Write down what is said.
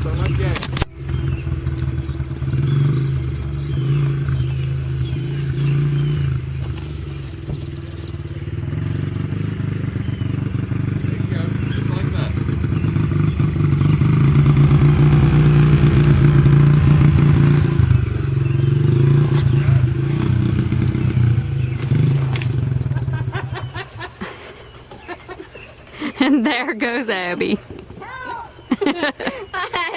So not yet. There you go, just like that. And there goes Abby. I